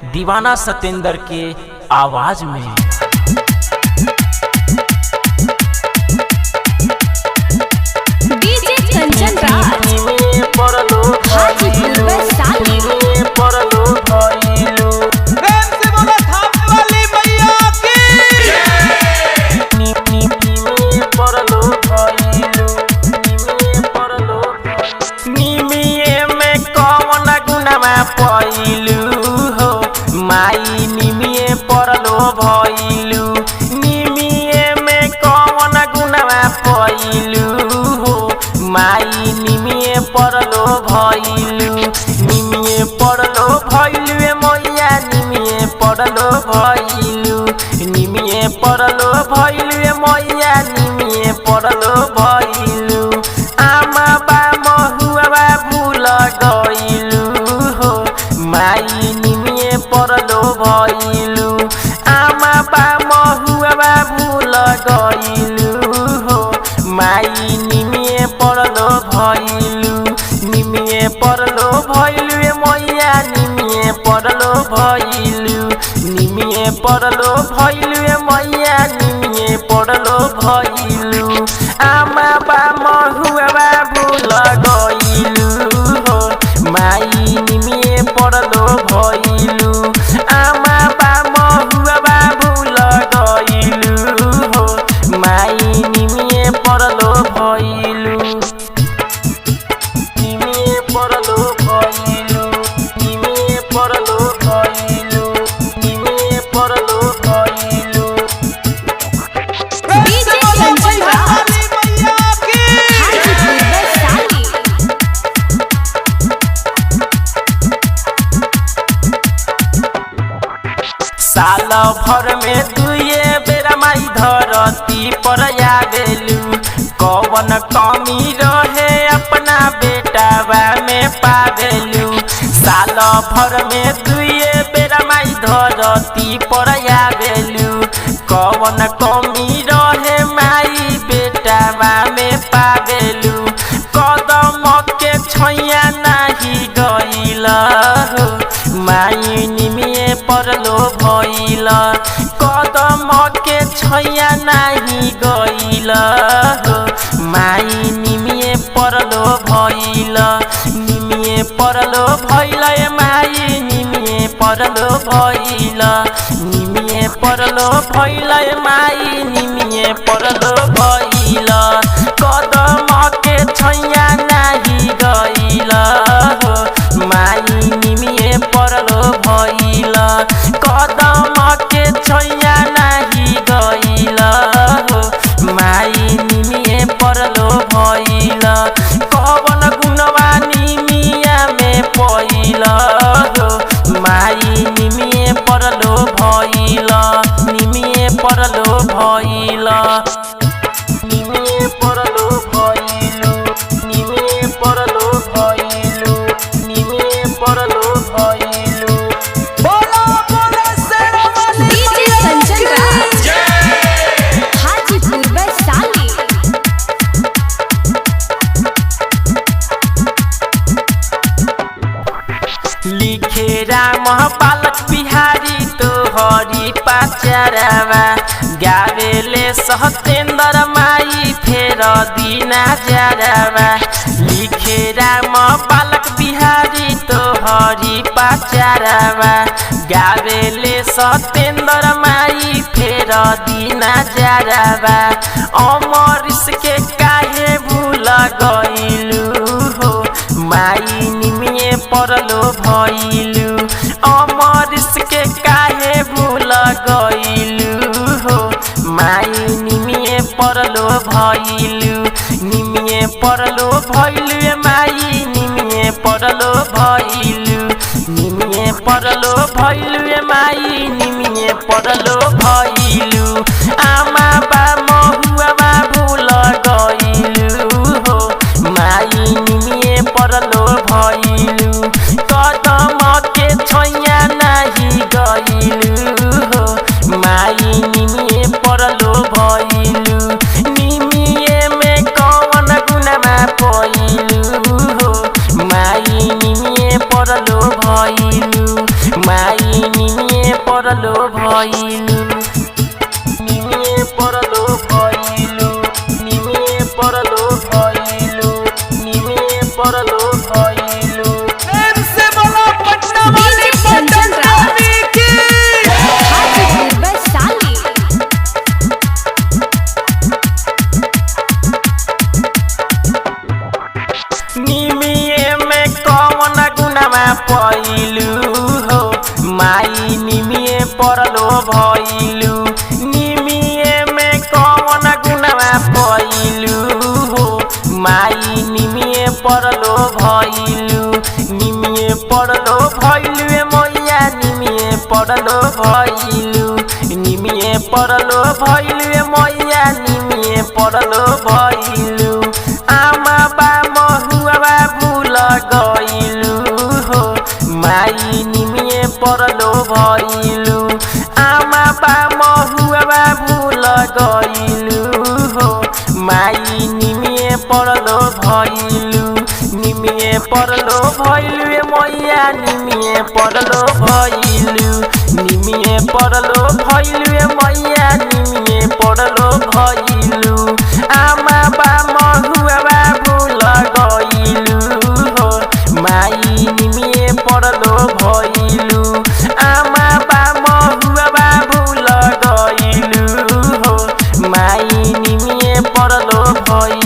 दीवाना सतेंद्र के आवाज में। डीजे कंचन राज हाजीपुर वैशाली। प्रेम से बोला थापने वाली मैया की। निमिये में कौन गुनामा पइलू हो माई निमिये परलो भइलू। निमिये में कौन गुनामा पइलू हो माई निमिये परलो भइलू। निमिये परलो भइलू मैया निमिये परलो भइलू। निमिये परलो भइलू मैया निमिये परलो भइलू। आमा बा महुआ भूल गइलू हो माई निमिये परलो भइलू। आमा बा महुआ भूल गइलू हो माई निमिये परलो भइलू। निमिये परलो भइलू मैया निमिये परलो भइलू। निमिये परलो भइलू मैया निमिये परलो भइलू। आमा बा महुआ भूल गइलू हो माई निमिये परलो भइलू। आमा बा महुआ भूल गइलू हो माई निमिये परलो भइलू। निमिये परलो भइलू। निमिये परलो भइलू। निमिये परलो भइलू। प्रेम से बोला कंचन राज वाली मैया की। हाजीपुर वैशाली। साल भर में दुए बेरा माई धरती पर आवेलू। कौन कमी रहे अपना बेटावा में पावेलू। साल भर में दुए बेरा माई धरती पर आवेलू। कौन कमी रहे माई बेटावा में पावेलू। कदम के छैया नाही गइल हो माई निमिये परलो भइल। कदम के छैया नाही गइल हो माई निमिये परलो भइल। निमिये परलो भइल माई निमिये परलो भइल। निमिये परलो भइल माई निमिये परलो भइल। कदम के छैया नाही गइल हो माई निमिये परलो भइल। कदम के छैया नाही गइल हो माई निमिये परलो भइल। कवन गुणवा निमिया में पइल हो माई निमिये परलो भइल। निमिये परलो भइल। निमिये परलो भइलू। निमिये परलो भइलू। निमिये परलो भइलू। बोला बोला शेरा वाली डीजे कंचन राज हाजीपुर वैशाली। लिखे राम बालक बिहारी तोहरी पाचरवा। गावेले सतेंद्र माई फेर दीना जरवा। लिखे राम बालक बिहारी तोहरी पाचरवा। गावेले सतेंद्र माई फेर दीना जरवा। अमरीश के काहे भूल गइलू हो माई निमिये परलो भइलू। अमरीश के काहे भूल गइलू हो माई निमिये परलो भइलू। निमिये परलो भइलू माई निमिये परलो भइलू। निमिये परलो भइलू माई निमिये परलो भइलू। आमा बा महुआ भूल गइलू हो माई निमिये परलो भइलू। कदम के छैया नाही गइलू हो माई निमिये परलो भइलू। निमिये में कौन गुनामा पइलू हो माई निमिये परलो भइलू। माई परलो भइलु निमिए परलो भइलु निमिए परलो भइलु निमिए परलो भइलु। प्रेम से बोलो पटना वाली कंचन राज। पटना की हाजीपुर वैशाली। निमिए में कौन गुनामा पइलु हो माई निमिए परलो भइलु निमिए में कौन गुनामा पइलु हो माई निमिए परलो भइलु निमिए परलो भइलु ए मैया निमिए परलो भइलु निमिए परलो भइलु ए मैया निमिए परलो भइलु। आमा बा महुआ बा भूल गइलु हो माई निमिए परलो भइलु आमा बा महुआ बा भूल गइलु हो माई निमिए परलो भइलु निमिए परलो भइलु ए मैया निमिए परलो भइलु निमिए परलो भइलु ए मैया निमिए परलो भइलु। आमा बा महुआ बा भूल गइलु हो माई निमिए परलो भइलु आमा बा महुआ बा भूल गइलु हो माई निमिए परलो भइलु।